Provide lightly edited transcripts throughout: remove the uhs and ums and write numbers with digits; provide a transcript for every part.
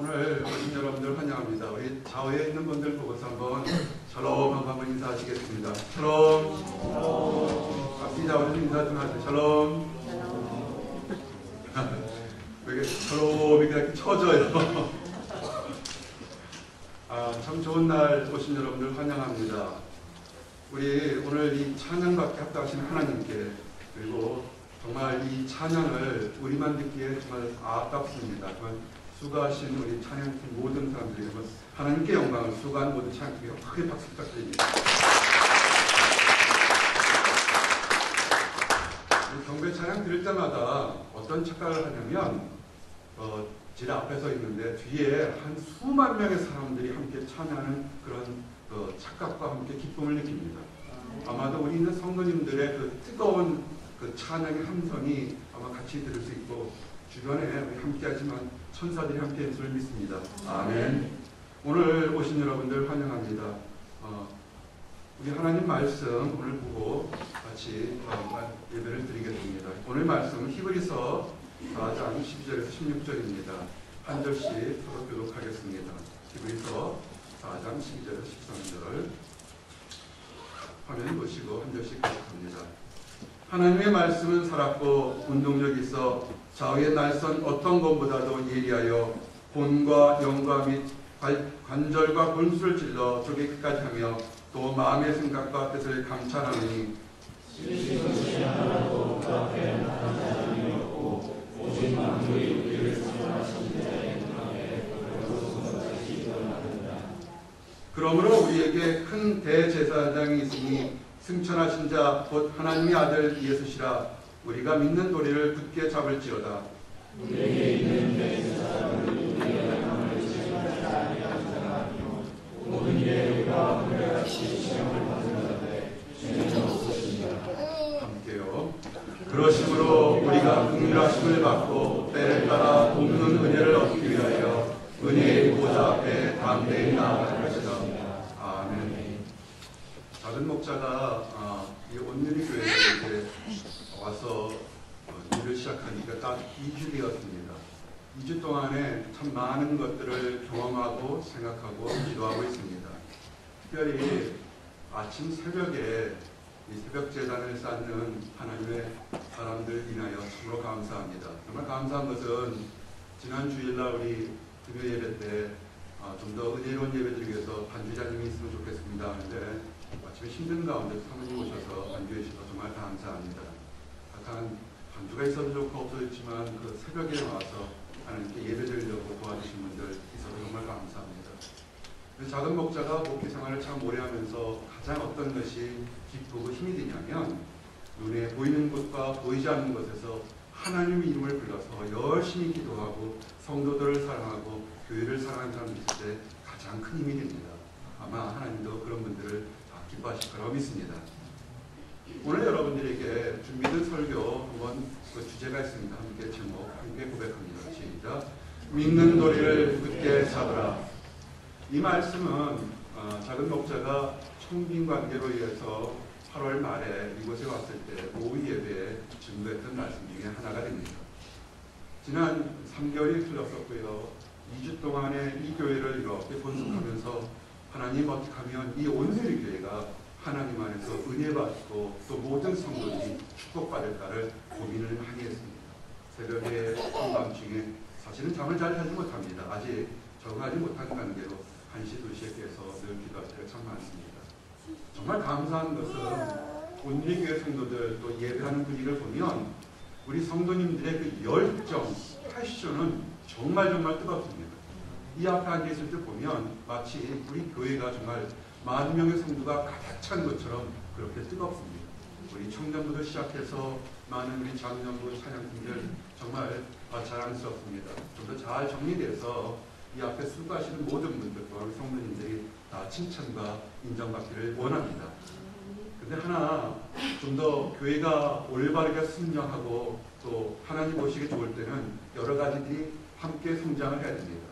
오늘 오신 여러분들 환영합니다. 우리 좌우에 있는 분들 보고서 한번 샬롬 한번 인사하시겠습니다. 샬롬. 앞뒤 좌우에 인사 좀 하세요. 샬롬. 왜 이렇게 샬롬이 이렇게 쳐져요? 참 좋은 날 오신 여러분들 환영합니다. 우리 오늘 이 찬양받게 합당하신 하나님께, 그리고 정말 이 찬양을 우리만 듣기에 정말 아깝습니다. 정말 수고하신 우리 찬양팀 모든 사람들이 하나님께 영광을 수고한 모든 찬양팀에 크게 박수 부탁드립니다. 경배 찬양 들을 때마다 어떤 착각을 하냐면 제 앞에 서 있는데 뒤에 한 수만 명의 사람들이 함께 찬양하는 그런 착각과 함께 기쁨을 느낍니다. 아마도 우리 있는 성도님들의 그 뜨거운 그 찬양의 함성이 아마 같이 들을 수 있고, 주변에 우리 함께하지만 천사들이 함께 있음을 믿습니다. 아멘. 오늘 오신 여러분들 환영합니다. 우리 하나님 말씀 오늘 보고 같이 예배를 드리겠습니다. 오늘 말씀은 히브리서 4장 12절에서 16절입니다. 한 절씩 서로 교독하겠습니다. 히브리서 4장 12절에서 13절 화면 보시고 한 절씩 교독합니다. 하나님의 말씀은 살았고 운동력이 있어 좌우의 날선 어떤 것보다도 예리하여魂과 영과 및 관절과 골수를 찔러 쪼개 끝까지 하며 또 마음의 생각과 뜻을 감찰하니 그러므로 우리에게 큰 대제사장이 있으니 승천하신 자 곧 하나님의 아들 예수시라. 우리가 믿는 도리를 굳게 잡을지어다. 우리에게 있는 대제사장은 우리의 영광을 지탱하지 아니하시나요. 모든 일에 우리가 그같이 시험을 받는다되 죄는 없으시니라. 함께요. 그러심으로 우리가 긍휼하심을 받고 때를 따라 돕는 은혜를 얻기 위하여 은혜의 보좌 앞에 담대히 나아갈 것이다. 아멘. 작은 목자가 이 온누리 교회에 이제 와서 일을 시작하니까 딱 2주 되었습니다. 2주 동안에 참 많은 것들을 경험하고 생각하고 기도하고 있습니다. 특별히 아침 새벽에 이 새벽 제단을 쌓는 하나님의 사람들 인하여 참으로 감사합니다. 정말 감사한 것은 지난 주일날 우리 금요 예배 때 좀 더 은혜로운 예배 드리기 위해서 반주자님이 있으면 좋겠습니다 하는데 아침에 힘든 가운데 사모님 오셔서 반주해 주셔서 정말 감사합니다. 약간 반주가 있어도 좋고 없어도 있지만 그 새벽에 와서 하나님께 예배 드리려고 도와주신 분들 있어서 정말 감사합니다. 작은 목자가 목회 생활을 참 오래 하면서 가장 어떤 것이 기쁘고 힘이 되냐면 눈에 보이는 것과 보이지 않는 것에서 하나님의 이름을 불러서 열심히 기도하고 성도들을 사랑하고 교회를 사랑하는 사람들이 있을 때 가장 큰 힘이 됩니다. 아마 하나님도 그런 분들을 기뻐하실 거라고 믿습니다. 오늘 여러분들에게 준비된 설교 한번 그 주제가 있습니다. 함께 제목 함께 고백합니다. 시작. 믿는 도리를 굳게 잡으라. 이 말씀은 작은 목자가 총빈 관계로 인해서 8월 말에 이곳에 왔을 때 오후 예배에 증거했던 말씀 중에 하나가 됩니다. 지난 3개월이 흘렀었고요. 2주 동안에 이 교회를 이렇게 본숙하면서 하나님 어떻게 하면 이 온누리 교회가 하나님 안에서 은혜 받고 또 모든 성도들이 축복받을까를 고민을 많이 했습니다. 새벽에 한밤중에 사실은 잠을 잘 자지 못합니다. 아직 적응하지 못한 관계로 1시, 2시에 깨서 늘 기도할 때가 참 많습니다. 정말 감사한 것은 온누리 교회 성도들 또 예배하는 분위기를 보면 우리 성도님들의 그 열정, 패션은 정말 뜨겁습니다. 이 앞에 앉아있을 때 보면 마치 우리 교회가 정말 10,000명의 성도가 가득 찬 것처럼 그렇게 뜨겁습니다. 우리 청년부터 시작해서 많은 우리 장년부 찬양팀들 정말 자랑스럽습니다. 좀 더 잘 정리돼서 이 앞에 수고하시는 모든 분들과 우리 성도님들이 다 칭찬과 인정받기를 원합니다. 근데 하나 좀 더 교회가 올바르게 순정하고 또 하나님 오시기 좋을 때는 여러 가지들이 함께 성장을 해야 됩니다.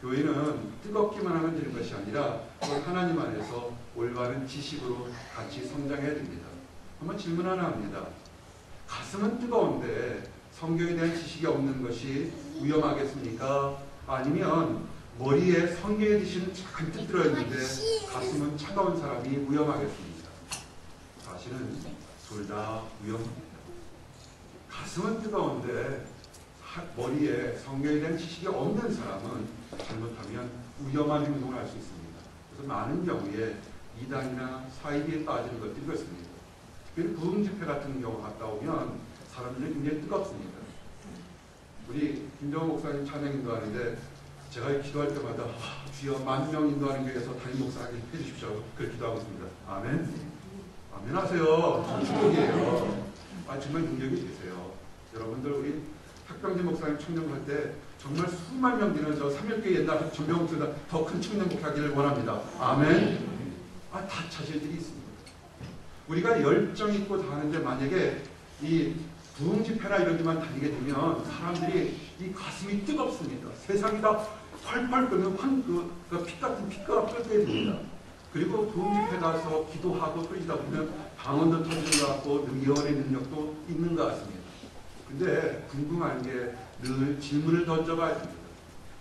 교회는 뜨겁기만 하면 되는 것이 아니라 하나님 안에서 올바른 지식으로 같이 성장해야 됩니다. 한번 질문 하나 합니다. 가슴은 뜨거운데 성경에 대한 지식이 없는 것이 위험하겠습니까? 아니면 머리에 성경의 지시는 잔뜩 들어있는데 가슴은 차가운 사람이 위험하겠습니까? 사실은 둘 다 위험합니다. 가슴은 뜨거운데 머리에 성경에 대한 지식이 없는 사람은 잘못하면 위험한 행동을 할 수 있습니다. 그래서 많은 경우에 이단이나 사이비에 빠지는 것들이 그렇습니다. 특별히 부흥집회 같은 경우 갔다 오면 사람들이 굉장히 뜨겁습니다. 우리 김정호 목사님 찬양 인도하는데 제가 기도할 때마다 주여 10,000명 인도하는 교회에서 담임 목사님 해주십시오. 그렇게 기도하고 있습니다. 아멘. 아멘 하세요. 축복이에요. 정말 능력이 되세요. 여러분들 우리 학병진 목사님 청년할 때 정말 수만 명 되는 저 3일교회 옛날 전병욱보다 더 큰 청년 목하기를 원합니다. 아멘. 다 차질들이 있습니다. 우리가 열정 있고 다 하는데 만약에 이 부흥집회나 이런 데만 다니게 되면 사람들이 이 가슴이 뜨겁습니다. 세상이 다 펄펄 끓는 피 같은 피가 끓게 됩니다. 그리고 부흥집회 가서 기도하고 그러다 보면 방언도 터지는 것 같고 예언의 능력도 있는 것 같습니다. 근데 궁금한 게 늘 질문을 던져봐야 됩니다.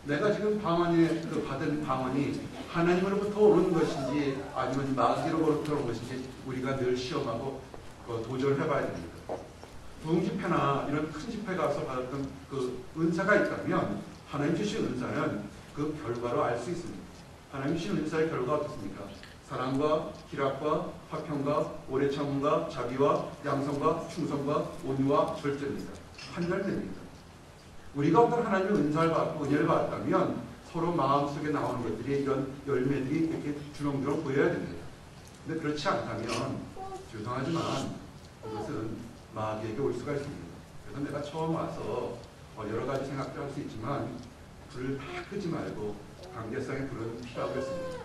내가 지금 받은 방언이 하나님으로부터 오는 것인지 아니면 마귀로부터 오는 것인지 우리가 늘 시험하고 도전을 해봐야 됩니다. 부흥집회나 이런 큰 집회 가서 받았던 그 은사가 있다면 하나님 주신 은사는 그 결과로 알 수 있습니다. 하나님 주신 은사의 결과가 어떻습니까? 사랑과 희락과 화평과 오래 참음과 자비와 양성과 충성과 온유와 절제입니다. 판결됩니다. 우리가 어떤 하나님의 은사를 받고 은혜를 받았다면 서로 마음속에 나오는 것들이 이런 열매들이 이렇게 주렁주렁 보여야 됩니다. 근데 그렇지 않다면 죄송하지만 이것은 마귀에게 올 수가 있습니다. 그래서 내가 처음 와서 여러 가지 생각도 할 수 있지만 불을 다 끄지 말고 관계성의 불은 필요하고 있습니다.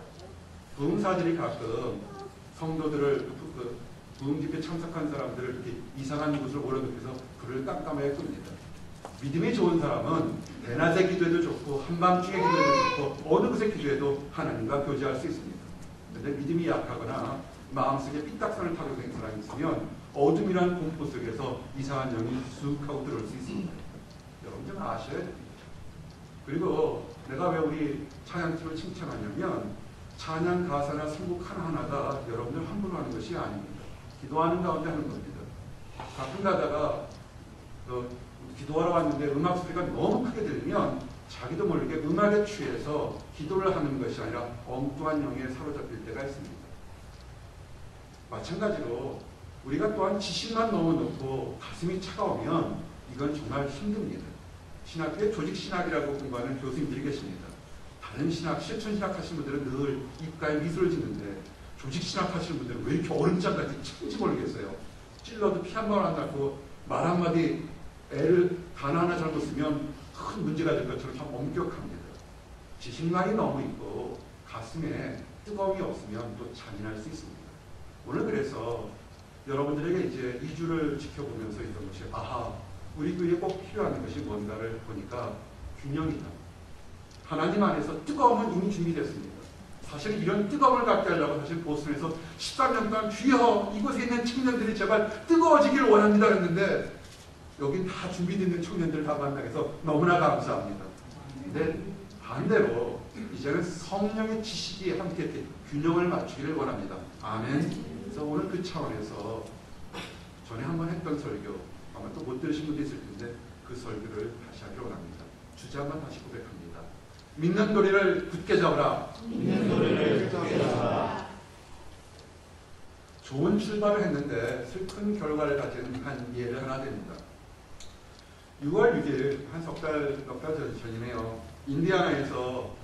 부흥사들이 가끔 성도들을 부흥집회 참석한 사람들을 이렇게 이상한 곳으로 몰아눕혀서 불을 깜깜하게 끕니다. 믿음이 좋은 사람은 대낮에 기도해도 좋고 한밤중에 기도해도 좋고 어느 곳에 기도해도 하나님과 교제할 수 있습니다. 그런데 믿음이 약하거나 마음속에 삐딱선을 타고 있는 사람이 있으면 어둠이라는 공포 속에서 이상한 영이 쑥 하고 들어올 수 있습니다. 여러분 좀 아셔야 됩니다. 그리고 내가 왜 우리 찬양팀을 칭찬하냐면 찬양 가사나 선곡 하나하나가 여러분들 함부로 하는 것이 아닙니다. 기도하는 가운데 하는 겁니다. 가끔 가다가 기도하러 왔는데 음악 소리가 너무 크게 들리면 자기도 모르게 음악에 취해서 기도를 하는 것이 아니라 엉뚱한 영에 사로잡힐 때가 있습니다. 마찬가지로 우리가 또한 지식만 너무 높고 가슴이 차가우면 이건 정말 힘듭니다. 신학교에 조직신학이라고 공부하는 교수님들이 계십니다. 다른 신학, 실천신학 하시는 분들은 늘 입가에 미소를 짓는데 조직신학 하시는 분들은 왜 이렇게 얼음장같이 참지 모르겠어요. 찔러도 피 한 방울 안 났고 말 한마디 애를 단어 하나 잘못 쓰면 큰 문제가 될 것처럼 참 엄격합니다. 지식만이 너무 있고 가슴에 뜨거움이 없으면 또 잔인할 수 있습니다. 오늘 그래서 여러분들에게 이제 2주를 지켜보면서 이런 것이 우리 교회에 꼭 필요한 것이 뭔가를 보니까 균형이다. 하나님 안에서 뜨거움은 이미 준비됐습니다. 사실 이런 뜨거움을 갖게 하려고 사실 보스턴에서 13년 동안 주여 이곳에 있는 청년들이 제발 뜨거워지길 원합니다 했는데 여긴 다 준비되어 있는 청년들 다 만나서 너무나 감사합니다. 근데 반대로 이제는 성령의 지식이 함께 이렇게 균형을 맞추기를 원합니다. 아멘. 그래서 오늘 그 차원에서 전에 한번 했던 설교 아마 또 못 들으신 분도 있을 텐데 그 설교를 다시 하기로 원합니다. 주제 한번 다시 고백합니다. 믿는 도리를 굳게 잡으라. 믿는 도리를 굳게 잡으라. 좋은 출발을 했는데 슬픈 결과를 가진 한 예를 하나 됩니다. 6월 6일 한 석 달 전이네요. 인디아나에서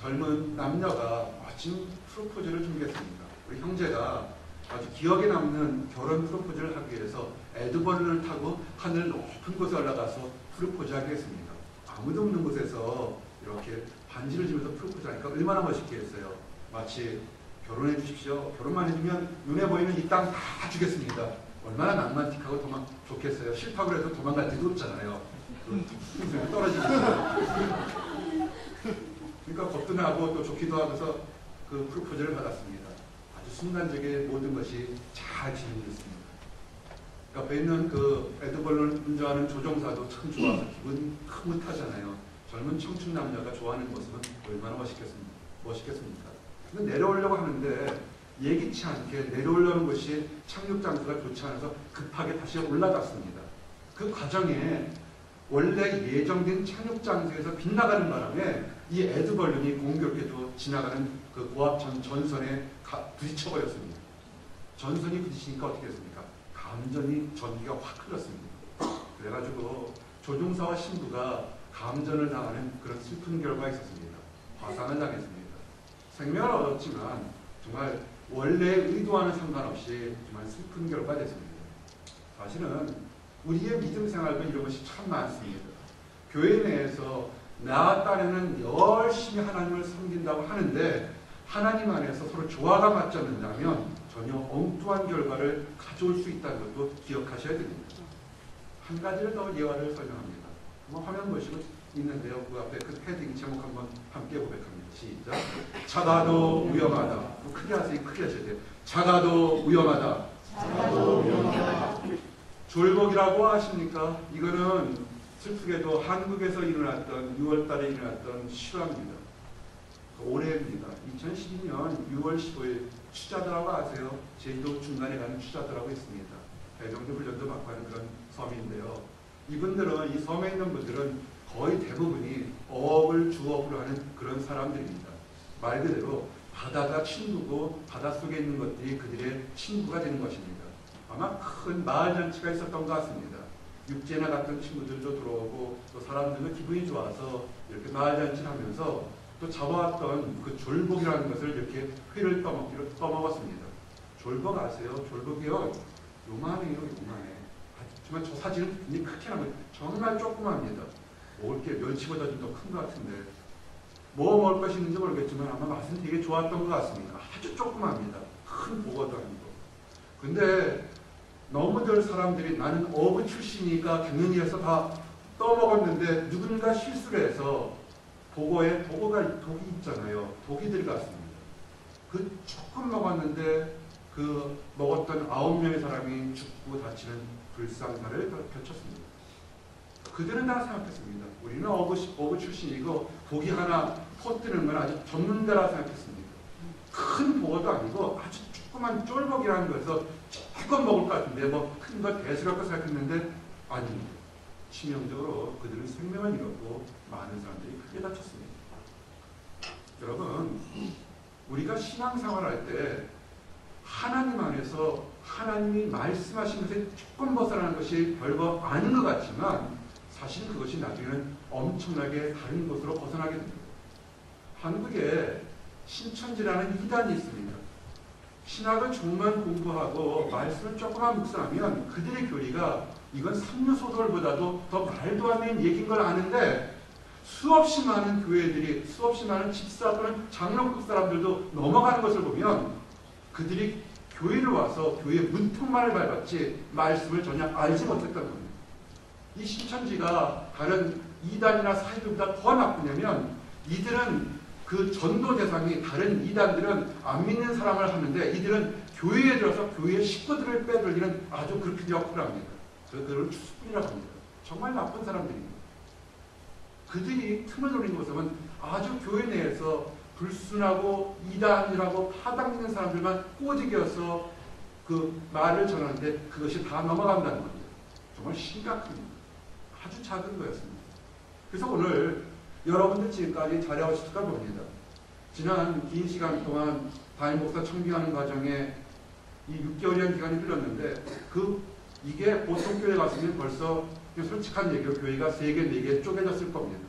젊은 남녀가 마침 프로포즈를 준비했습니다. 우리 형제가 아주 기억에 남는 결혼 프로포즈를 하기 위해서 에드벌룬을 타고 하늘 높은 곳에 올라가서 프로포즈하게 했습니다. 아무도 없는 곳에서 이렇게 반지를 주면서 프로포즈하니까 얼마나 멋있게 했어요. 마치 결혼해 주십시오. 결혼만 해주면 눈에 보이는 이 땅 다 주겠습니다. 얼마나 낭만틱하고 좋겠어요. 싫다고 해도 도망갈 데도 없잖아요. 떨어지겠어요. 그러니까 겁도 나고 또 좋기도 하면서 그 프로포즈를 받았습니다. 아주 순간적인 모든 것이 잘 진행됐습니다. 옆에 있는 그 에드벌룬 운전하는 조종사도 참 좋아서 기분 흐뭇하잖아요. 젊은 청춘 남자가 좋아하는 모습은 얼마나 멋있겠습니까? 근데 내려오려고 하는데 예기치 않게 내려오려는 것이 착륙 장소가 좋지 않아서 급하게 다시 올라갔습니다. 그 과정에 원래 예정된 착륙 장소에서 빗나가는 바람에 이 에드벌룬이 공교롭게도 지나가는 그 고압선 전선에 부딪혀버렸습니다. 전선이 부딪히니까 어떻게 됐습니까? 감전이 전기가 확 흘렀습니다. 그래가지고 조종사와 신부가 감전을 당하는 그런 슬픈 결과가 있었습니다. 화상을 당했습니다. 생명을 얻었지만 정말 원래 의도와는 상관없이 정말 슬픈 결과가 됐습니다. 사실은 우리의 믿음 생활도 이런 것이 참 많습니다. 교회 내에서 나 딴에는 열심히 하나님을 섬긴다고 하는데 하나님 안에서 서로 조화가 맞지 않는다면 전혀 엉뚱한 결과를 가져올 수 있다는 것도 기억하셔야 됩니다. 한 가지를 더 예화를 설명합니다. 한번 화면 보시고 있는데요. 그 앞에 그 헤딩 제목 한번 함께 고백합니다. 시작. 작아도 위험하다. 크게 하세요. 크게 하셔야 돼요. 작아도 위험하다. 작아도 위험하다. 졸복이라고 아십니까? 이거는 슬프게도 한국에서 일어났던 6월달에 일어났던 실화입니다. 올해입니다. 2012년 6월 15일 추자도라고 아세요? 제주도 중간에 가는 추자도라고 있습니다. 해병대 훈련도 맡고 하는 그런 섬인데요. 이분들은 이 섬에 있는 분들은 거의 대부분이 어업을 주업으로 하는 그런 사람들입니다. 말 그대로 바다가 친구고 바닷속에 있는 것들이 그들의 친구가 되는 것입니다. 아마 큰 마을잔치가 있었던 것 같습니다. 육지에 나갔던 친구들도 들어오고 또 사람들도 기분이 좋아서 이렇게 마을잔치를 하면서 또 잡아왔던 그 졸복이라는 것을 이렇게 회를 떠먹었습니다. 졸복 아세요? 졸복이요. 요만해요. 요만해. 하지만 저 사진은 굉장히 크게 나면 정말 조그맣니다. 먹을 게 멸치보다 좀 더 큰 것 같은데 뭐 먹을 것이 있는지 모르겠지만 아마 맛은 되게 좋았던 것 같습니다. 아주 조그맣니다. 큰 보고도 아니고. 근데 너무들 사람들이 나는 어부 출신이니까 경영이어서 다 떠먹었는데 누군가 실수를 해서 보고에 보고가 독이 있잖아요. 독이 들어갔습니다. 그 조금 먹었는데 그 먹었던 9명의 사람이 죽고 다치는 불상사를 펼쳤습니다. 그들은 다 생각했습니다. 우리는 어부 출신이고 독이 하나 퍼뜨리는 건 아주 전문가라 생각했습니다. 큰 보고도 아니고 아주 조그만 쫄복이라는 것에서 조금 먹을 것 같은데 뭐 큰 거 대수라고 생각했는데 아닙니다. 치명적으로 그들은 생명을 잃었고 많은 사람들이 크게 다쳤습니다. 여러분, 우리가 신앙생활할 때 하나님 안에서 하나님이 말씀하신 것에 조금 벗어나는 것이 별거 아닌 것 같지만 사실 그것이 나중에는 엄청나게 다른 곳으로 벗어나게 됩니다. 한국에 신천지라는 이단이 있습니다. 신학을 조금만 공부하고 말씀을 조금만 묵상하면 그들의 교리가 이건 삼류소설보다도 더 말도 안 되는 얘기인 걸 아는데 수없이 많은 교회들이 수없이 많은 집사 또는 장로급 사람들도 넘어가는 것을 보면 그들이 교회를 와서 교회의 문턱만을 밟았지 말씀을 전혀 알지 못했던 겁니다. 이 신천지가 다른 이단이나 사이들보다 더 나쁘냐면 이들은 그 전도 대상이 다른 이단들은 안 믿는 사람을 하는데 이들은 교회에 들어서 교회의 식구들을 빼돌리는 아주 그렇게 역할을 합니다. 그들을 추수꾼이라고 합니다. 정말 나쁜 사람들입니다. 그들이 틈을 노리는 것은 아주 교회 내에서 불순하고 이단이라고 파당되는 사람들만 꼬집겨서 그 말을 전하는데 그것이 다 넘어간다는 겁니다. 정말 심각합니다. 아주 작은 거였습니다. 그래서 오늘 여러분들 지금까지 잘해오셨을까 봅니다. 지난 긴 시간 동안 담임 목사 청빙하는 과정에 이 6개월이라는 기간이 흘렀는데 이게 보통 교회 갔으면 벌써 솔직한 얘기로 교회가 3개, 4개 쪼개졌을 겁니다.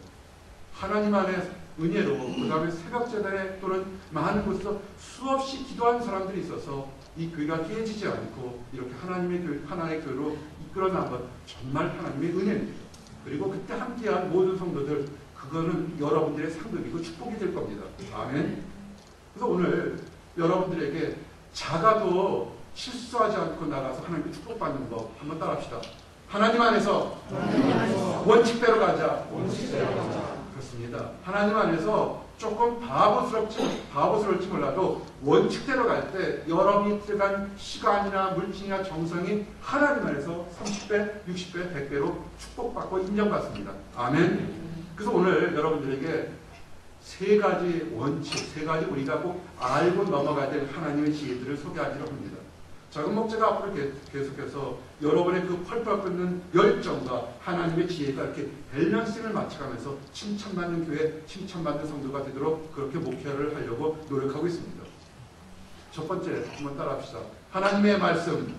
하나님 안에 은혜로 그 다음에 새벽제단에 또는 많은 곳에서 수없이 기도하는 사람들이 있어서 이 교회가 깨지지 않고 이렇게 하나의 교회로 이끌어나간 것 정말 하나님의 은혜입니다. 그리고 그때 함께한 모든 성도들 그거는 여러분들의 상급이고 축복이 될 겁니다. 아멘. 그래서 오늘 여러분들에게 작아도 실수하지 않고 나가서 하나님께 축복받는 법 한번 따라합시다. 하나님 안에서 원칙대로 가자. 그렇습니다. 하나님 안에서 조금 바보스러울지 몰라도 원칙대로 갈 때 여러분이 들어간 시간이나 물질이나 정성이 하나님 안에서 30배, 60배, 100배로 축복받고 인정받습니다. 아멘. 그래서 오늘 여러분들에게 세 가지 원칙, 세 가지 우리가 꼭 알고 넘어가야 될 하나님의 지혜들을 소개하기로 합니다. 작은 목자가 앞으로 계속해서 여러분의 그 펄펄 끓는 열정과 하나님의 지혜가 이렇게 밸런싱을 맞춰가면서 칭찬받는 교회, 칭찬받는 성도가 되도록 그렇게 목표를 하려고 노력하고 있습니다. 첫 번째, 한번 따라합시다. 하나님의 말씀.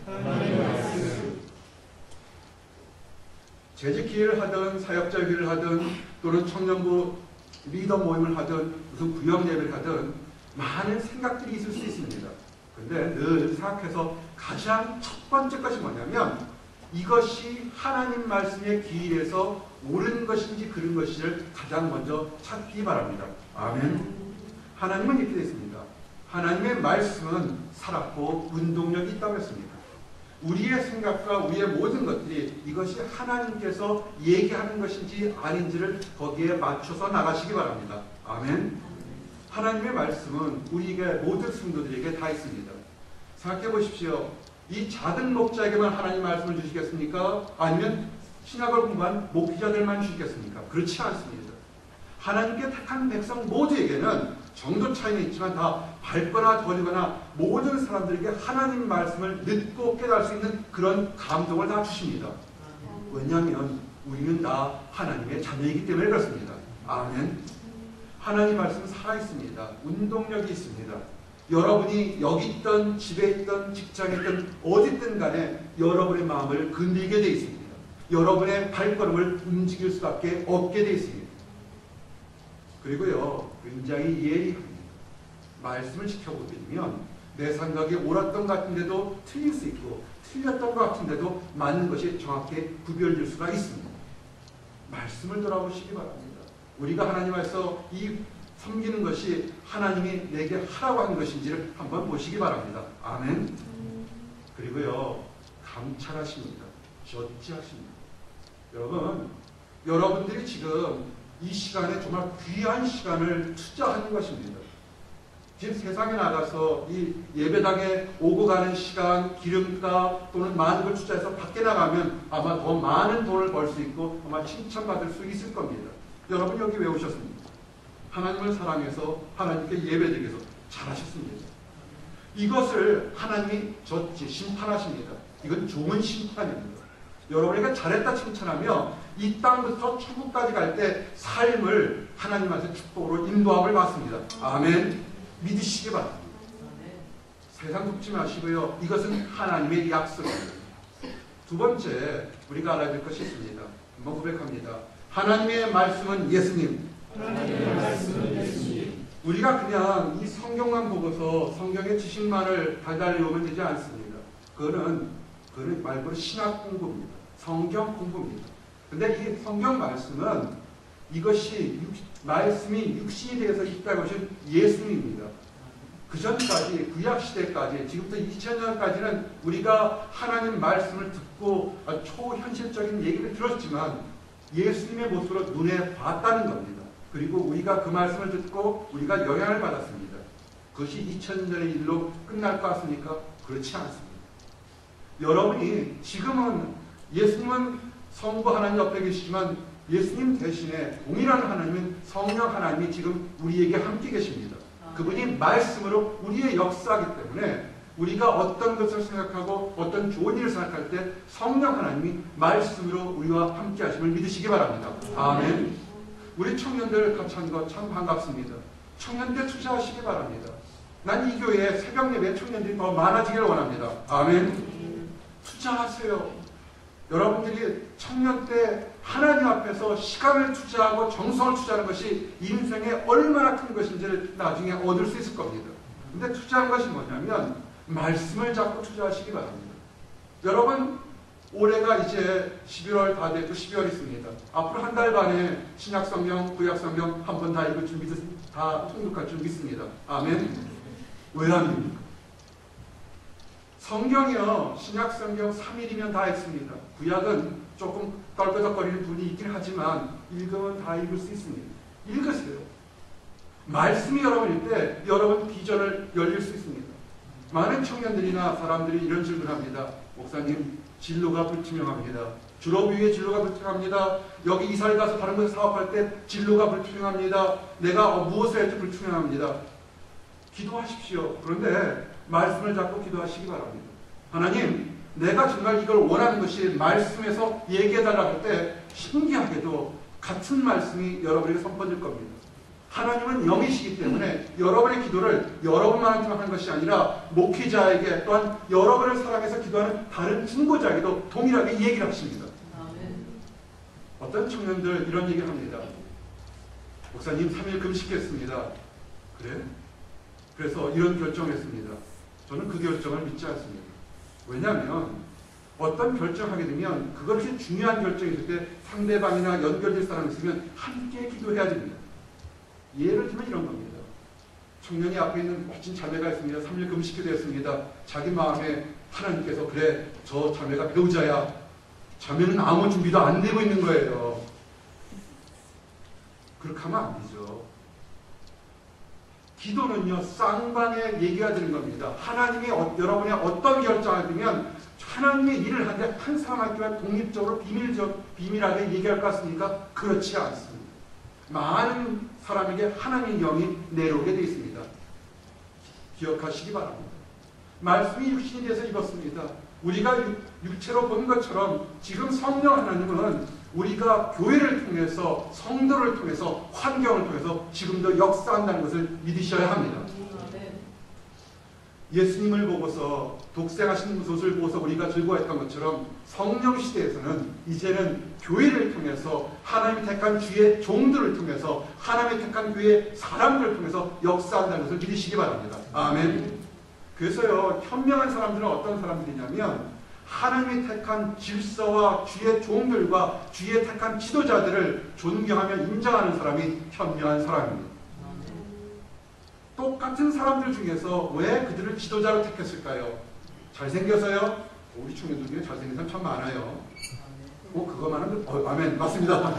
재직 기회를 하든 사역자 기회를 하든 또는 청년부 리더 모임을 하든 무슨 구역 예배를 하든 많은 생각들이 있을 수 있습니다. 근데 늘 생각해서 가장 첫 번째 것이 뭐냐면 이것이 하나님 말씀에 기일해서 옳은 것인지 그른 것인지를 가장 먼저 찾기 바랍니다. 아멘. 하나님은 이렇게 되어 있습니다. 하나님의 말씀은 살았고 운동력이 있다고 했습니다. 우리의 생각과 우리의 모든 것들이 이것이 하나님께서 얘기하는 것인지 아닌지를 거기에 맞춰서 나가시기 바랍니다. 아멘. 하나님의 말씀은 우리에게 모든 성도들에게 다 있습니다. 생각해 보십시오. 이 작은 목자에게만 하나님 말씀을 주시겠습니까? 아니면 신학을 공부한 목회자들만 주시겠습니까? 그렇지 않습니다. 하나님께 택한 백성 모두에게는 정도 차이는 있지만 다 밝거나 덜리거나 모든 사람들에게 하나님 말씀을 듣고 깨달을 수 있는 그런 감동을 다 주십니다. 왜냐하면 우리는 다 하나님의 자녀이기 때문에 그렇습니다. 아멘. 하나님 말씀은 살아있습니다. 운동력이 있습니다. 여러분이 여기 있든 집에 있든 직장에 있든 어디든 간에 여러분의 마음을 건들게 되어 있습니다. 여러분의 발걸음을 움직일 수밖에 없게 되어 있습니다. 그리고요, 굉장히 예리합니다. 말씀을 지켜보게 되면 내 생각이 옳았던 것 같은데도 틀릴 수 있고 틀렸던 것 같은데도 맞는 것이 정확히 구별될 수가 있습니다. 말씀을 돌아보시기 바랍니다. 우리가 하나님 앞에서 이 섬기는 것이 하나님이 내게 하라고 하는 것인지를 한번 보시기 바랍니다. 아멘. 그리고요, 감찰하십니다. 저지하십니다. 여러분, 여러분들이 지금 이 시간에 정말 귀한 시간을 투자하는 것입니다. 지금 세상에 나가서 이 예배당에 오고 가는 시간, 기름값 또는 많은 걸 투자해서 밖에 나가면 아마 더 많은 돈을 벌 수 있고 아마 칭찬받을 수 있을 겁니다. 여러분 여기 왜 오셨습니까? 하나님을 사랑해서 하나님께 예배드리기 위해서 잘하셨습니다. 이것을 하나님이 심판하십니다. 이건 좋은 심판입니다. 여러분에게 잘했다 칭찬하며 이 땅부터 천국까지 갈 때 삶을 하나님한테 축복으로 인도함을 받습니다. 아멘. 믿으시기 바랍니다. 세상 굽지 마시고요. 이것은 하나님의 약속입니다. 두 번째 우리가 알아야 될 것이 있습니다. 한번 고백합니다. 하나님의 말씀은 예수님. 하나님의 말씀은 예수님. 우리가 그냥 이 성경만 보고서 성경의 지식만을 달달 외우면 되지 않습니다. 그거는 말 그대로 신학 공부입니다. 성경 공부입니다. 근데 이 성경 말씀은 이것이 말씀이 육신이 되어서 있다고 하신 예수님입니다. 그 전까지 구약시대까지 지금부터 2000년까지는 우리가 하나님 말씀을 듣고 초현실적인 얘기를 들었지만 예수님의 모습으로 눈에 봤다는 겁니다. 그리고 우리가 그 말씀을 듣고 우리가 영향을 받았습니다. 그것이 2000년의 일로 끝날 것 같습니까? 그렇지 않습니다. 여러분이 지금은 예수님은 성부 하나님 옆에 계시지만 예수님 대신에 동일한 하나님은 성령 하나님이 지금 우리에게 함께 계십니다. 그분이 말씀으로 우리의 역사이기 때문에 우리가 어떤 것을 생각하고 어떤 좋은 일을 생각할 때 성령 하나님이 말씀으로 우리와 함께 하심을 믿으시기 바랍니다. 아멘. 우리 청년들 같이 한 거 참 반갑습니다. 청년들 투자하시기 바랍니다. 난 이 교회에 새벽 예배 청년들이 더 많아지기를 원합니다. 아멘. 투자하세요. 여러분들이 청년 때 하나님 앞에서 시간을 투자하고 정성을 투자하는 것이 인생에 얼마나 큰 것인지를 나중에 얻을 수 있을 겁니다. 근데 투자한 것이 뭐냐면 말씀을 잡고 투자하시기 바랍니다. 여러분 올해가 이제 11월 다 됐고 12월 있습니다. 앞으로 한 달 반에 신약성경, 구약성경 한 번 다 읽을 준비, 다 통독할 준비 있습니다. 아멘. 왜 안 됩니까? 성경이요, 신약성경 3일이면 다 읽습니다. 구약은 조금 떨거덕거리는 분이 있긴 하지만 읽으면 다 읽을 수 있습니다. 읽으세요. 말씀이 여러분일 때 여러분 비전을 열릴 수 있습니다. 많은 청년들이나 사람들이 이런 질문을 합니다. 목사님, 진로가 불투명합니다. 졸업 이후에 진로가 불투명합니다. 여기 이사를 가서 다른 곳에 사업할 때 진로가 불투명합니다. 내가 무엇을 할지 불투명합니다. 기도하십시오. 그런데 말씀을 잡고 기도하시기 바랍니다. 하나님, 내가 정말 이걸 원하는 것이 말씀에서 얘기해달라고 할 때 신기하게도 같은 말씀이 여러분에게 선포될 겁니다. 하나님은 영이시기 때문에 여러분의 기도를 여러분만한테만 하는 것이 아니라 목회자에게 또한 여러분을 사랑해서 기도하는 다른 중보자에게도 동일하게 얘기를 하십니다. 어떤 청년들 이런 얘기를 합니다. 목사님 3일 금식했습니다. 그래? 그래서 이런 결정을 했습니다. 저는 그 결정을 믿지 않습니다. 왜냐하면 어떤 결정하게 되면 그것이 중요한 결정이 될 때 상대방이나 연결될 사람이 있으면 함께 기도해야 됩니다. 예를 들면 이런 겁니다. 청년이 앞에 있는 멋진 자매가 있습니다. 3일 금식이 되었습니다. 자기 마음에 하나님께서 그래, 저 자매가 배우자야. 자매는 아무 준비도 안 되고 있는 거예요. 그렇게 하면 안 되죠. 기도는요, 쌍방의 얘기가 되는 겁니다. 하나님이 여러분의 어떤 결정을 하면 하나님의 일을 하는데 한 사람한테만 독립적으로 비밀하게 얘기할 것 같습니까? 그렇지 않습니다. 많은 사람에게 하나님의 영이 내려오게 되어 있습니다. 기억하시기 바랍니다. 말씀이 육신이 돼서 입었습니다. 우리가 육체로 본 것처럼 지금 성령 하나님은 우리가 교회를 통해서 성도를 통해서 환경을 통해서 지금도 역사한다는 것을 믿으셔야 합니다. 예수님을 보고서 독생하신 것을 보고서 우리가 즐거워했던 것처럼 성령 시대에서는 이제는 교회를 통해서 하나님이 택한 주의 종들을 통해서 하나님이 택한 교회의 사람들을 통해서 역사한다는 것을 믿으시기 바랍니다. 아멘. 그래서요, 현명한 사람들은 어떤 사람들이냐면 하나님이 택한 질서와 주의 종들과 주의 택한 지도자들을 존경하며 인정하는 사람이 현명한 사람입니다. 똑같은 사람들 중에서 왜 그들을 지도자로 택했을까요? 잘생겨서요? 우리 청년들 중에 잘생긴 사람 참 많아요. 그것만 하면 아멘. 맞습니다.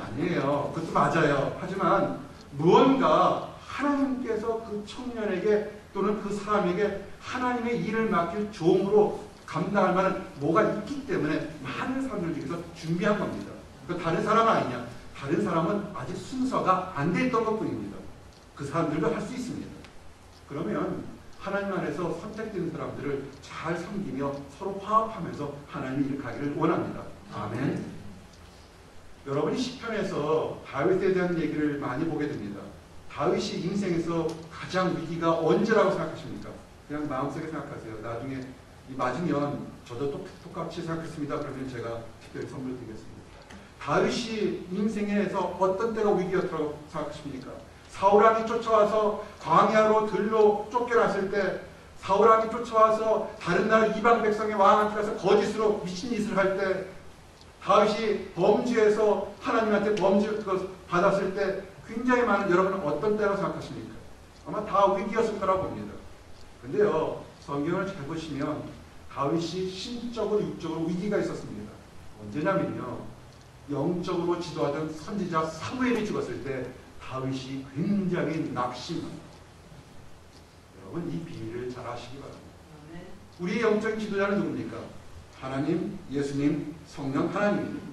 아니에요. 그것도 맞아요. 하지만 무언가 하나님께서 그 청년에게 또는 그 사람에게 하나님의 일을 맡길 종으로 감당할 만한 뭐가 있기 때문에 많은 사람들 중에서 준비한 겁니다. 다른 사람은 아니냐? 다른 사람은 아직 순서가 안 돼 있던 것뿐입니다. 그 사람들도 할 수 있습니다. 그러면 하나님 안에서 선택된 사람들을 잘 섬기며 서로 화합하면서 하나님의 일을 가기를 원합니다. 아멘. 여러분이 시편에서 다윗에 대한 얘기를 많이 보게 됩니다. 다윗이 인생에서 가장 위기가 언제라고 생각하십니까? 그냥 마음속에 생각하세요. 나중에 맞으면 저도 똑같이 생각했습니다. 그러면 제가 특별히 선물 드리겠습니다. 다윗이 인생에서 어떤 때가 위기였다고 생각하십니까? 사울왕이 쫓아와서 광야로 들로 쫓겨났을 때, 사울왕이 쫓아와서 다른 나라 이방 백성의 왕한테 가서 거짓으로 미친 짓을 할 때, 다윗이 범죄해서 하나님한테 범죄 받았을 때 굉장히 많은, 여러분은 어떤 때라고 생각하십니까? 아마 다 위기였을 거라고 봅니다. 근데요, 성경을 잘 보시면 다윗이 신적으로 육적으로 위기가 있었습니다. 언제냐면요, 영적으로 지도하던 선지자 사무엘이 죽었을 때 다윗이 굉장히 낙심합니다. 여러분, 이 비밀을 잘 아시기 바랍니다. 우리의 영적인 지도자는 누굽니까? 하나님, 예수님, 성령 하나님입니다.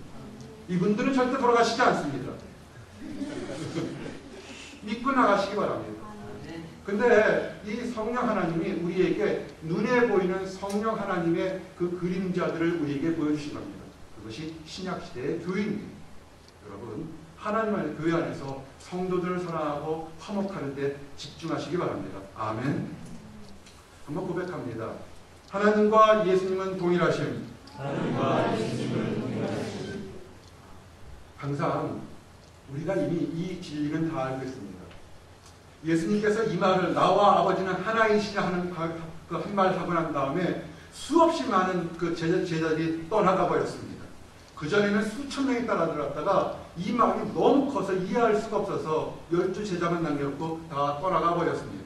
이분들은 절대 돌아가시지 않습니다. 믿고 나가시기 바랍니다. 근데 이 성령 하나님이 우리에게 눈에 보이는 성령 하나님의 그 그림자들을 우리에게 보여주신 겁니다. 그것이 신약시대의 교회입니다. 여러분, 하나님 안의 교회 안에서 성도들을 사랑하고 화목하는 데 집중하시기 바랍니다. 아멘. 한번 고백합니다. 하나님과 예수님은 동일하심. 하나님과 예수님은 동일하심. 항상 우리가 이미 이 진리는 다 알고 있습니다. 예수님께서 이 말을 나와 아버지는 하나이시라 하는 그 한 말을 하고 난 다음에 수없이 많은 그 제자들이 떠나가 버렸습니다. 그전에는 수천 명이 따라들었다가 이 마음이 너무 커서 이해할 수가 없어서 12 제자만 남겨놓고 다 떠나가 버렸습니다.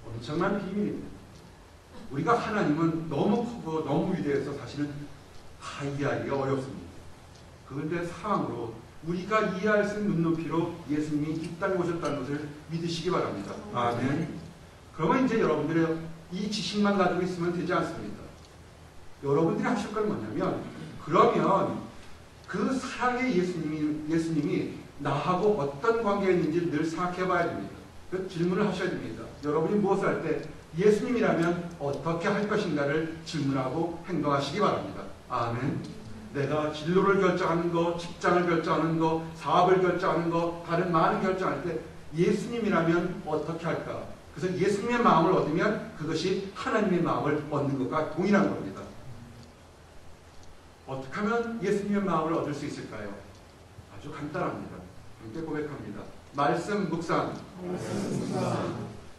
엄청난 비밀입니다. 우리가 하나님은 너무 크고 너무 위대해서 사실은 다 이해하기가 어렵습니다. 그런데 사랑으로 우리가 이해할 수 있는 눈높이로 예수님이 이 땅에 오셨다는 것을 믿으시기 바랍니다. 아멘. 그러면 이제 여러분들의 이 지식만 가지고 있으면 되지 않습니다. 여러분들이 하실 건 뭐냐면, 그러면 그 사랑의 예수님이 나하고 어떤 관계에 있는지 늘 생각해 봐야 됩니다. 그 질문을 하셔야 됩니다. 여러분이 무엇을 할 때 예수님이라면 어떻게 할 것인가를 질문하고 행동하시기 바랍니다. 아멘. 내가 진로를 결정하는 거, 직장을 결정하는 거, 사업을 결정하는 거, 다른 많은 결정할 때 예수님이라면 어떻게 할까? 그래서 예수님의 마음을 얻으면 그것이 하나님의 마음을 얻는 것과 동일한 겁니다. 어떻게 하면 예수님의 마음을 얻을 수 있을까요? 아주 간단합니다. 함께 고백합니다. 말씀 묵상.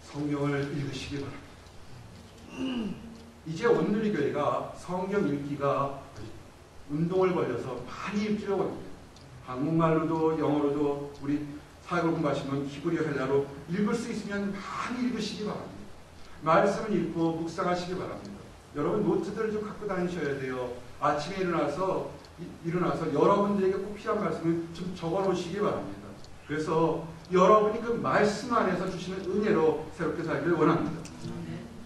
성경을 읽으시기 바랍니다. 이제 온누리교회가 성경 읽기가 운동을 벌여서 많이 읽기로 합니다. 한국말로도 영어로도 우리 사역을 공부하시면 히브리어 헬라로 읽을 수 있으면 많이 읽으시기 바랍니다. 말씀을 읽고 묵상하시기 바랍니다. 여러분 노트들을 좀 갖고 다니셔야 돼요. 아침에 일어나서 여러분들에게 꼭 필요한 말씀을 좀 적어 놓으시기 바랍니다. 그래서 여러분이 그 말씀 안에서 주시는 은혜로 새롭게 살기를 원합니다.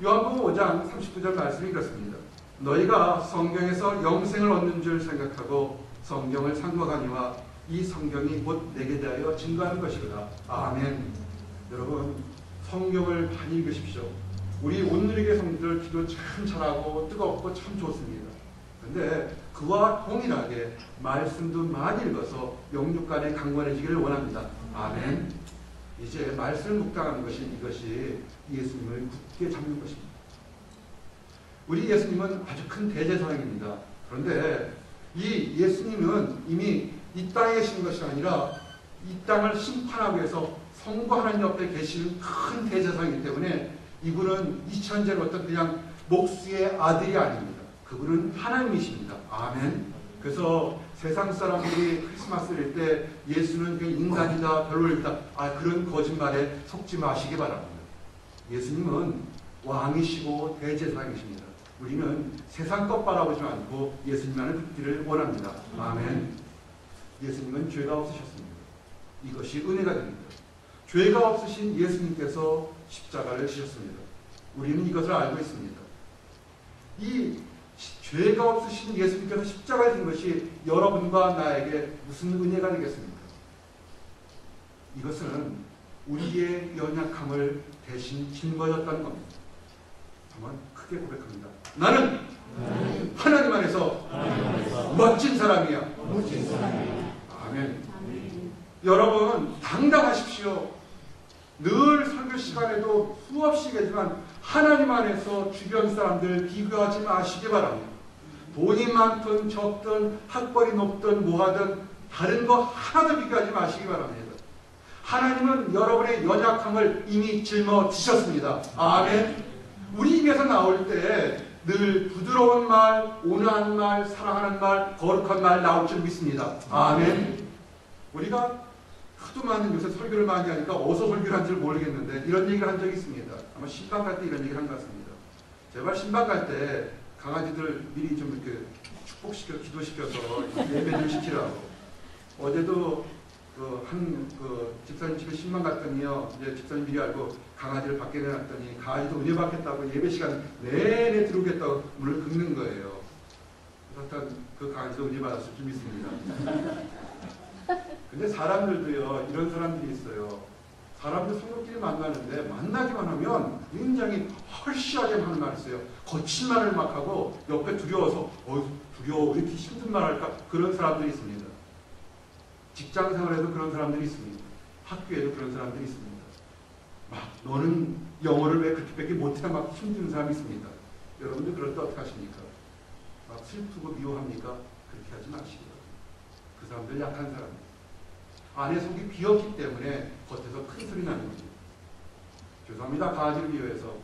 요한복음 5장 39절 말씀이 그렇습니다. 너희가 성경에서 영생을 얻는 줄 생각하고 성경을 삭먹하니와 이 성경이 곧 내게 대하여 증거하는 것이구나. 아멘. 여러분 성경을 많이 읽으십시오. 우리 온누리교회 성도들 기도 참 잘하고 뜨겁고 참 좋습니다. 그런데 그와 동일하게 말씀도 많이 읽어서 영육간에 강건해지기를 원합니다. 아멘. 이제 말씀을 묵상하는 것이 이것이 예수님을 굳게 잡는 것입니다. 우리 예수님은 아주 큰 대제사장입니다. 그런데 이 예수님은 이미 이 땅에 계신 것이 아니라 이 땅을 심판하기 위해서 성부 하나님 옆에 계시는 큰 대제사장이기 때문에 이분은 이천재는 어떤 그냥 목수의 아들이 아닙니다. 그분은 하나님이십니다. 아멘. 그래서 세상 사람들이 크리스마스를 때 예수는 그냥 인간이다, 별로이다, 그런 거짓말에 속지 마시기 바랍니다. 예수님은 왕이시고 대제사장이십니다. 우리는 세상 것 바라보지 않고 예수님만을 듣기를 원합니다. 아멘. 예수님은 죄가 없으셨습니다. 이것이 은혜가 됩니다. 죄가 없으신 예수님께서 십자가를 지셨습니다. 우리는 이것을 알고 있습니다. 이 죄가 없으신 예수님께서 십자가를 진 것이 여러분과 나에게 무슨 은혜가 되겠습니까? 이것은 우리의 연약함을 대신 짊어졌다는 겁니다. 한번 크게 고백합니다. 나는 하나님 안에서 멋진 사람이야. 아멘. 여러분 당당하십시오. 늘 설교 시간에도 수없이 얘기하지만 하나님 안에서 주변 사람들 비교하지 마시기 바랍니다. 돈이 많든 적든 학벌이 높든 뭐하든 다른 거 하나도 비교하지 마시기 바랍니다. 하나님은 여러분의 연약함을 이미 짊어지셨습니다. 아멘. 우리 입에서 나올 때 늘 부드러운 말, 온화한 말, 사랑하는 말, 거룩한 말 나올 줄 믿습니다. 아멘. 우리가 하도 많은 요새 설교를 많이 하니까 어디서 설교를 한 줄 모르겠는데 이런 얘기를 한 적이 있습니다. 아마 신방 갈 때 이런 얘기를 한 것 같습니다. 제발 신방 갈 때 강아지들 미리 좀 이렇게 축복시켜, 기도시켜서 예배 좀 시키라고. 어제도 집사님 집에 신방 갔더니요, 이제 집사님 미리 알고 강아지를 밖에 내놨더니 강아지도 은혜 받겠다고 예배 시간 내내 들어오겠다고 문을 긁는 거예요. 그래서 그 강아지도 은혜 받았을 줄 믿습니다. 근데 사람들도요, 이런 사람들이 있어요. 사람들 성도끼리 만나는데 만나기만 하면 굉장히 헐시하게 하는 말이 있어요. 거친 말을 막 하고 옆에 두려워서 두려워 왜 이렇게 힘든 말 할까? 그런 사람들이 있습니다. 직장 생활에도 그런 사람들이 있습니다. 학교에도 그런 사람들이 있습니다. 막 너는 영어를 왜 그렇게밖에 못해? 막 힘든 사람이 있습니다. 여러분들 그럴 때 어떻게 하십니까? 막 슬프고 미워합니까? 그렇게 하지 마시고요. 그 사람들 약한 사람들. 안에 속이 비었기 때문에 겉에서 큰 소리 나는 거죠. 죄송합니다. 강아지를 비유해서.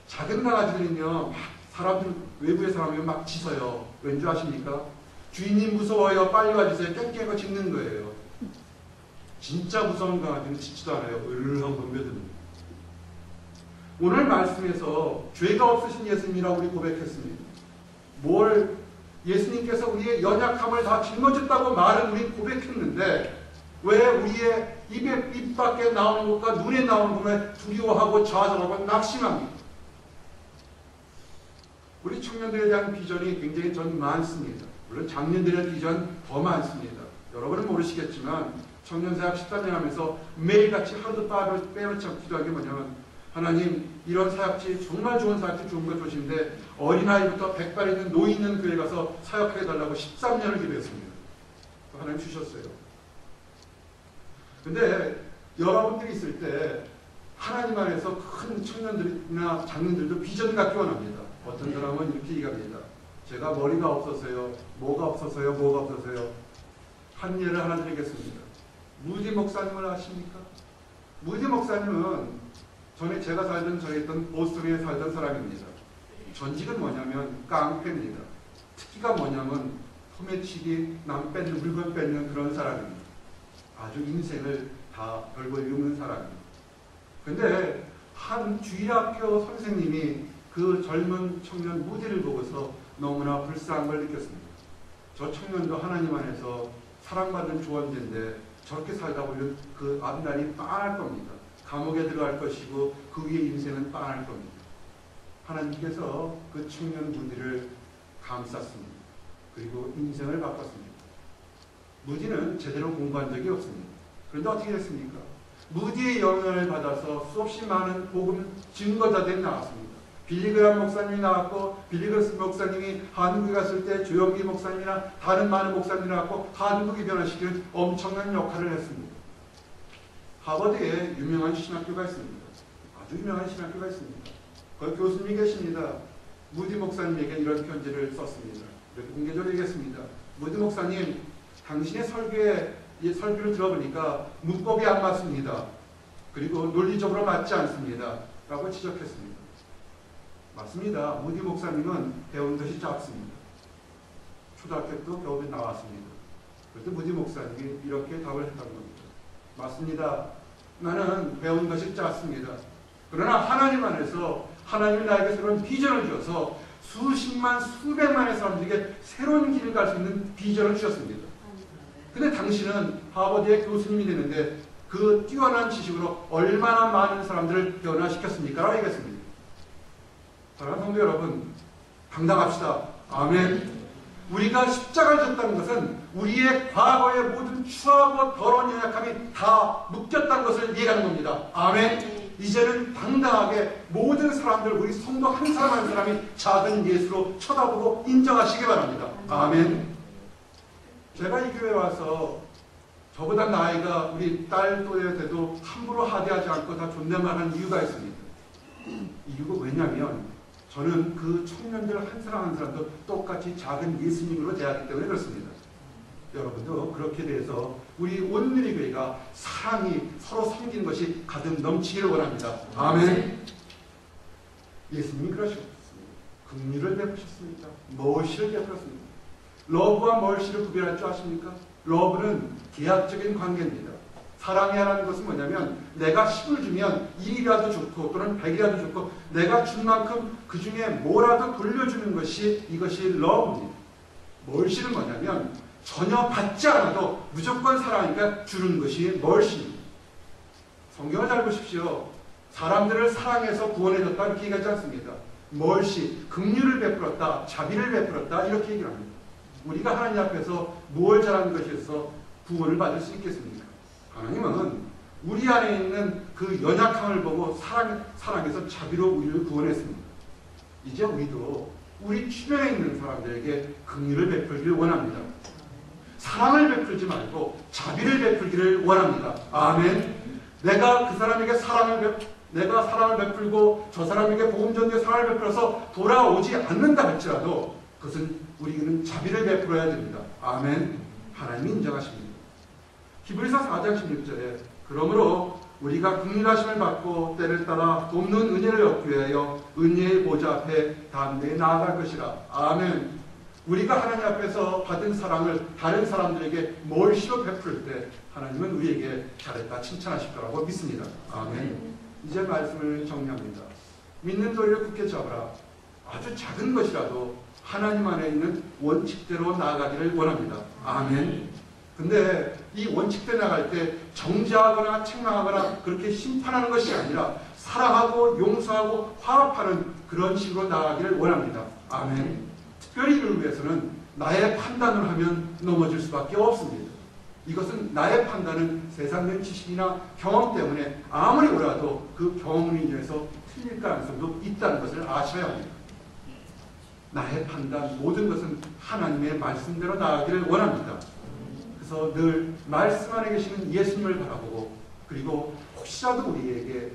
작은 강아지들은요, 막 사람들, 외부의 사람이면 막 짖어요. 왠지 아십니까? 주인님 무서워요. 빨리 와주세요. 깽깽거 짖는 거예요. 진짜 무서운 강아지는 짖지도 않아요. 으르렁 덤벼듭니다. 오늘 말씀에서 죄가 없으신 예수님이라고 우리 고백했습니다. 예수님께서 우리의 연약함을 다 짊어졌다고 말은 우리 고백했는데 왜 우리의 입 밖에 나오는 것과 눈에 나오는 것에 두려워하고 좌절하고 낙심합니까? 우리 청년들에 대한 비전이 굉장히 전 많습니다. 물론 장년들의 비전 더 많습니다. 여러분은 모르시겠지만 청년사역 13년 하면서 매일같이 하루도 빼놓지 않고 기도한 게 뭐냐면 하나님 이런 사역지 정말 좋은 사역지 좋은 거 좋으신데 어린아이부터 백발 있는 노인 있는 교회 가서 사역하게 해달라고 13년을 기도했습니다. 하나님 주셨어요. 근데 여러분들이 있을 때 하나님 안에서 큰 청년들이나 장년들도 비전 갖기 원합니다. 어떤 사람은 이렇게 얘기합니다. 제가 머리가 없어서요. 뭐가 없어서요. 한 예를 하나 드리겠습니다. 무디 목사님을 아십니까? 무디 목사님은 전에 제가 있던 보스턴에 살던 사람입니다. 전직은 뭐냐면 깡패입니다. 특기가 뭐냐면 소매치기, 남 뺏는, 물건 뺏는 그런 사람입니다. 아주 인생을 다 별거 이루는 사람입니다. 근데 한 주일학교 선생님이 그 젊은 청년 무디를 보고서 너무나 불쌍한 걸 느꼈습니다. 저 청년도 하나님 안에서 사랑받는 조언자인데 저렇게 살다 보면 그 앞날이 빤할 겁니다. 감옥에 들어갈 것이고 그 위에 인생은 빤할 겁니다. 하나님께서 그 청년 무디를 감쌌습니다. 그리고 인생을 바꿨습니다. 무디는 제대로 공부한 적이 없습니다. 그런데 어떻게 됐습니까? 무디의 영향을 받아서 수없이 많은 복음 증거자들이 나왔습니다. 빌리그람 목사님이 나왔고 빌리그람 목사님이 한국에 갔을 때 조영기 목사님이나 다른 많은 목사님이 나왔고 한국이 변화시키는 엄청난 역할을 했습니다. 하버드에 유명한 신학교가 있습니다. 아주 유명한 신학교가 있습니다. 거기 교수님이 계십니다. 무디 목사님에게 이런 편지를 썼습니다. 이렇게 공개적으로 얘기했습니다. 무디 목사님, 당신의 설교를 들어보니까 문법이 안 맞습니다. 그리고 논리적으로 맞지 않습니다. 라고 지적했습니다. 맞습니다. 무디 목사님은 배운 것이 작습니다. 초등학교 때 겨우 나왔습니다. 그런데 무디 목사님이 이렇게 답을 했던 겁니다. 맞습니다. 나는 배운 것이 작습니다. 그러나 하나님 안에서 하나님이 나에게 새로운 비전을 주어서 수십만, 수백만의 사람들에게 새로운 길을 갈 수 있는 비전을 주셨습니다. 근데 당신은 하버드의 교수님이 되는데 그 뛰어난 지식으로 얼마나 많은 사람들을 변화시켰습니까? 라고 얘기했습니다. 사랑하는 성도 여러분, 당당합시다. 아멘. 우리가 십자가를 졌다는 것은 우리의 과거의 모든 추하고 더러운 연약함이 다 묶였다는 것을 얘기하는 겁니다. 아멘. 이제는 당당하게 모든 사람들, 우리 성도 한 사람 한 사람이 작은 예수로 쳐다보고 인정하시기 바랍니다. 아멘. 제가 이 교회에 와서 저보다 나이가 우리 딸 또래 돼도 함부로 하대하지 않고 다 존댓말하는 이유가 있습니다. 이유가 왜냐하면 저는 그 청년들 한 사람 한 사람도 똑같이 작은 예수님으로 대하기 때문에 그렇습니다. 여러분도 그렇게 돼서 우리 온누리 교회가 사랑이 서로 섬기는 것이 가득 넘치기를 원합니다. 아멘. 예수님이 그러셨습니다. 긍휼을 베푸셨습니다. 머시를 베풀었습니다. 러브와 멀시를 구별할 줄 아십니까? 러브는 계약적인 관계입니다. 사랑이라는 것은 뭐냐면 내가 10을 주면 1이라도 좋고 또는 100이라도 좋고 내가 준 만큼 그 중에 뭐라도 돌려주는 것이 이것이 러브입니다. 멀시는 뭐냐면 전혀 받지 않아도 무조건 사랑하니까 주는 것이 멀시입니다. 성경을 잘 보십시오. 사람들을 사랑해서 구원해줬다 이렇게 얘기하지 않습니다. 멀시, 긍휼을 베풀었다, 자비를 베풀었다 이렇게 얘기를 합니다. 우리가 하나님 앞에서 무엇을 잘하는 것에서 구원을 받을 수 있겠습니까? 하나님은 우리 안에 있는 그 연약함을 보고 사랑해서 자비로 우리를 구원했습니다. 이제 우리도 우리 주변에 있는 사람들에게 긍휼을 베풀기를 원합니다. 사랑을 베풀지 말고 자비를 베풀기를 원합니다. 아멘. 내가 그 사람에게 내가 사랑을 베풀고 저 사람에게 복음 전도의 사랑을 베풀어서 돌아오지 않는다 할지라도 그것은 우리는 자비를 베풀어야 됩니다. 아멘. 하나님이 인정하십니다. 히브리서 4장 16절에 그러므로 우리가 긍휼하심을 받고 때를 따라 돕는 은혜를 얻기 위하여 은혜의 보좌 앞에 담대히 나아갈 것이라. 아멘. 우리가 하나님 앞에서 받은 사랑을 다른 사람들에게 멀시로 베풀 때 하나님은 우리에게 잘했다 칭찬하실 거라고 믿습니다. 아멘. 이제 말씀을 정리합니다. 믿는 도리를 굳게 잡으라. 아주 작은 것이라도 하나님 안에 있는 원칙대로 나아가기를 원합니다. 아멘. 근데 이 원칙대로 나갈 때 정죄하거나 책망하거나 그렇게 심판하는 것이 아니라 사랑하고 용서하고 화합하는 그런 식으로 나아가기를 원합니다. 아멘. 특별히 이를 위해서는 나의 판단을 하면 넘어질 수밖에 없습니다. 이것은 나의 판단은 세상적인 지식이나 경험 때문에 아무리 오라도 그 경험을 인해서 틀릴 가능성도 있다는 것을 아셔야 합니다. 나의 판단, 모든 것은 하나님의 말씀대로 나아가기를 원합니다. 그래서 늘 말씀 안에 계시는 예수님을 바라보고, 그리고 혹시라도 우리에게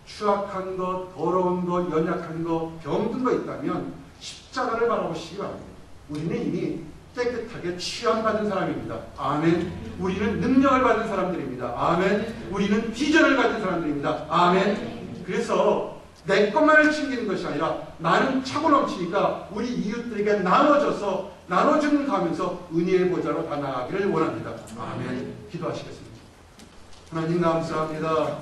추악한 것, 더러운 것, 연약한 것, 병든 것 있다면 십자가를 바라보시기 바랍니다. 우리는 이미 깨끗하게 취함받은 사람입니다. 아멘. 우리는 능력을 받은 사람들입니다. 아멘. 우리는 비전을 가진 사람들입니다. 아멘. 그래서 내 것만을 챙기는 것이 아니라 나는 차고 넘치니까 우리 이웃들에게 나눠주는 가면서 은혜의 보좌로 다 나아가기를 원합니다. 아멘. 기도하시겠습니다. 하나님 감사합니다.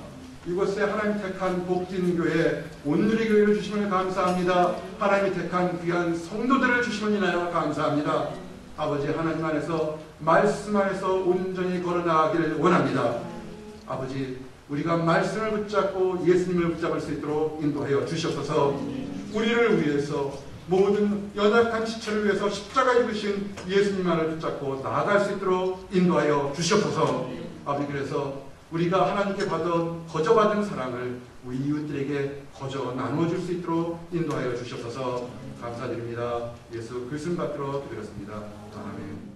이곳에 하나님 택한 복진 교회, 온누리 교회를 주시면 감사합니다. 하나님이 택한 귀한 성도들을 주시면 인하여 감사합니다. 아버지, 하나님 안에서 말씀 안에서 온전히 걸어나가기를 원합니다. 아버지, 우리가 말씀을 붙잡고 예수님을 붙잡을 수 있도록 인도하여 주시옵소서. 우리를 위해서, 모든 연약한 지체를 위해서 십자가 입으신 예수님만을 붙잡고 나아갈 수 있도록 인도하여 주시옵소서. 아버지, 그래서 우리가 하나님께 거저받은 사랑을 우리 이웃들에게 거저 나누어줄 수 있도록 인도하여 주시옵소서. 감사드립니다. 예수 그리스도 받들어 드렸습니다. 아멘.